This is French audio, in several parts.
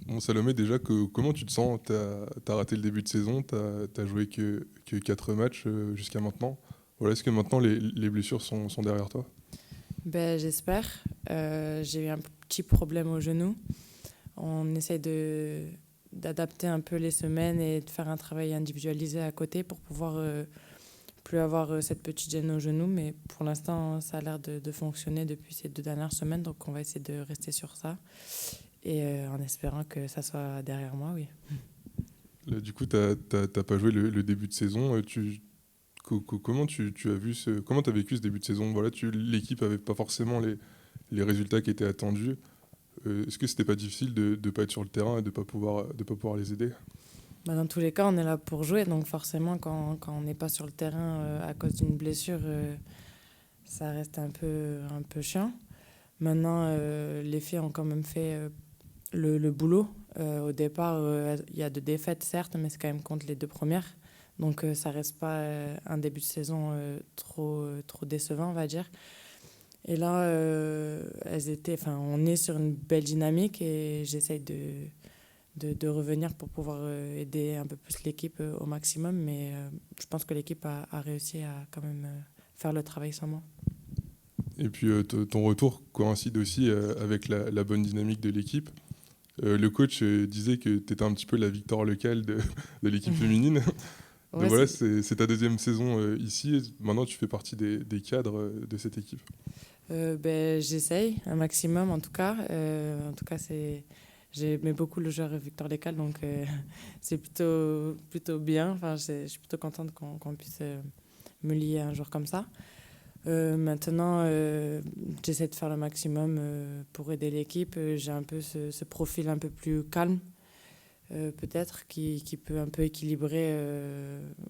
Bon, Salomé, déjà, comment tu te sens? T'as raté le début de saison, t'as joué que 4 matchs jusqu'à maintenant. Voilà, est-ce que maintenant les blessures sont derrière toi? Ben, j'espère. J'ai eu un petit problème au genou. On essaie d'adapter un peu les semaines et de faire un travail individualisé à côté pour pouvoir plus avoir cette petite gêne au genou. Mais pour l'instant, ça a l'air de fonctionner depuis ces 2 dernières semaines. Donc, on va essayer de rester sur ça. Et en espérant que ça soit derrière moi, oui. Là, du coup, t'as pas joué le début de saison. Comment tu as vu comment t'as vécu ce début de saison? Voilà, l'équipe avait pas forcément les résultats qui étaient attendus. Est-ce que c'était pas difficile de pas être sur le terrain et de pas pouvoir les aider? Bah, dans tous les cas, on est là pour jouer. Donc, forcément, quand on n'est pas sur le terrain à cause d'une blessure, ça reste un peu chiant. Maintenant, les filles ont quand même fait le boulot. Au départ, il y a 2 défaites, certes, mais c'est quand même contre les 2 premières. Donc, ça reste pas un début de saison trop décevant, on va dire. Et là, enfin, on est sur une belle dynamique et j'essaye de revenir pour pouvoir aider un peu plus l'équipe au maximum. Mais je pense que l'équipe a réussi à quand même faire le travail sans moi. Et puis ton retour coïncide aussi avec la bonne dynamique de l'équipe. Le coach disait que tu étais un petit peu la Victor locale de l'équipe féminine. Donc Ouais, voilà, c'est ta deuxième saison ici. Et maintenant, tu fais partie des cadres de cette équipe. ben, j'essaye un maximum en tout cas. En tout cas, j'aimais beaucoup le joueur Victor Lécal, donc c'est plutôt bien. Enfin, je suis plutôt contente qu'on puisse me lier à un joueur comme ça. Maintenant, j'essaie de faire le maximum pour aider l'équipe. J'ai un peu ce profil un peu plus calme, peut-être, qui peut un peu équilibrer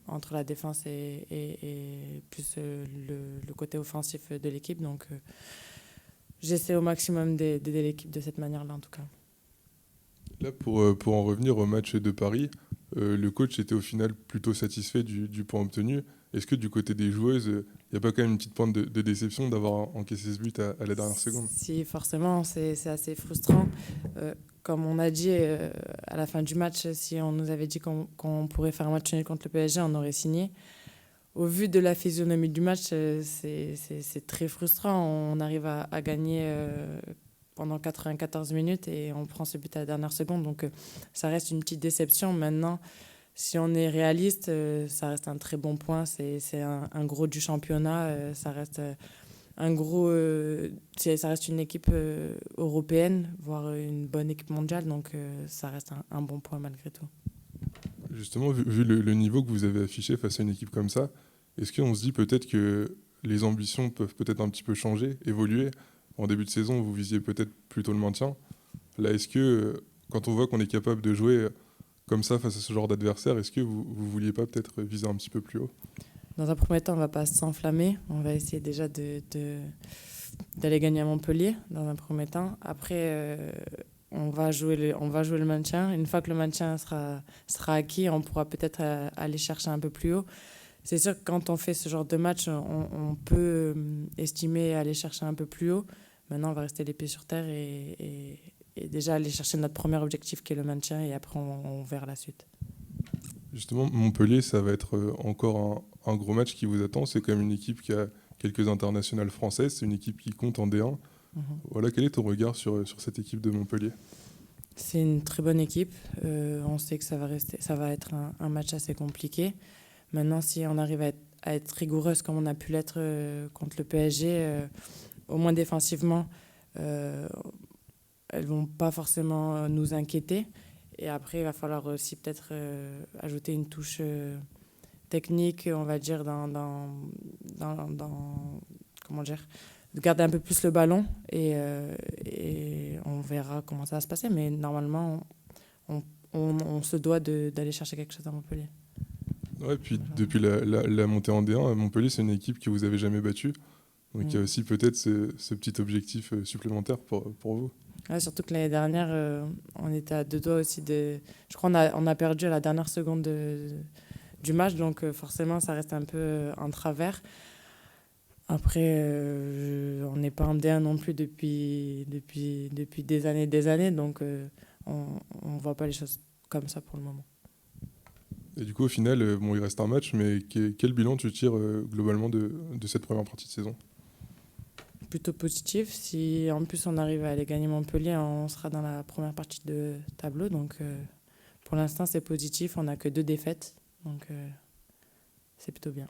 entre la défense et plus le côté offensif de l'équipe. Donc, j'essaie au maximum d'aider l'équipe de cette manière-là, en tout cas. Là, pour en revenir au match de Paris, le coach était au final plutôt satisfait du point obtenu. Est-ce que du côté des joueuses, il n'y a pas quand même une petite pointe de déception d'avoir encaissé ce but à la dernière seconde? Si, forcément, c'est assez frustrant. Comme on a dit à la fin du match, si on nous avait dit qu'on pourrait faire un match nul contre le PSG, on aurait signé. Au vu de la physionomie du match, c'est très frustrant. On arrive à gagner pendant 94 minutes et on prend ce but à la dernière seconde. Donc, ça reste une petite déception. Maintenant, si on est réaliste, ça reste un très bon point. C'est un gros du championnat. Ça reste ça reste une équipe européenne, voire une bonne équipe mondiale. Donc, ça reste un bon point malgré tout. Justement, vu le niveau que vous avez affiché face à une équipe comme ça, est-ce qu'on se dit peut-être que les ambitions peuvent peut-être un petit peu changer, évoluer? En début de saison, vous visiez peut-être plutôt le maintien. Là, est-ce que, quand on voit qu'on est capable de jouer comme ça face à ce genre d'adversaire, est-ce que vous vouliez pas peut-être viser un petit peu plus haut? Dans un premier temps, on ne va pas s'enflammer. On va essayer déjà d'aller gagner à Montpellier dans un premier temps. Après, on va jouer le maintien. Une fois que le maintien sera acquis, on pourra peut-être aller chercher un peu plus haut. C'est sûr que quand on fait ce genre de match, on peut estimer aller chercher un peu plus haut. Maintenant, on va rester les pieds sur terre et déjà aller chercher notre premier objectif qui est le maintien et après on verra la suite. Justement, Montpellier, ça va être encore un gros match qui vous attend. C'est quand même une équipe qui a quelques internationales françaises. C'est une équipe qui compte en D1. Mhm. Voilà, quel est ton regard sur cette équipe de Montpellier? C'est une très bonne équipe. On sait que ça va être un match assez compliqué. Maintenant, si on arrive à être rigoureuse comme on a pu l'être contre le PSG, au moins défensivement, euh, elles vont pas forcément nous inquiéter. Et après, il va falloir aussi peut-être ajouter une touche technique, on va dire, comment dire, de garder un peu plus le ballon et on verra comment ça va se passer. Mais normalement, on, on se doit d'aller chercher quelque chose à Montpellier. Ouais, puis Voilà. depuis la montée en D1, Montpellier, c'est une équipe que vous avez jamais battue. Donc il y Mm. a aussi peut-être ce petit objectif supplémentaire pour vous. Ouais, surtout que l'année dernière, on était à 2 doigts aussi de. Je crois on a perdu à la dernière seconde du match, donc forcément, ça reste un peu en travers. Après, on n'est pas en D1 non plus depuis des années, donc on voit pas les choses comme ça pour le moment. Et du coup, au final, bon, il reste un match, mais quel bilan tu tires globalement de cette première partie de saison? Plutôt positif. Si en plus on arrive à aller gagner Montpellier, on sera dans la première partie de tableau. Donc pour l'instant, c'est positif. On n'a que 2 défaites. Donc c'est plutôt bien.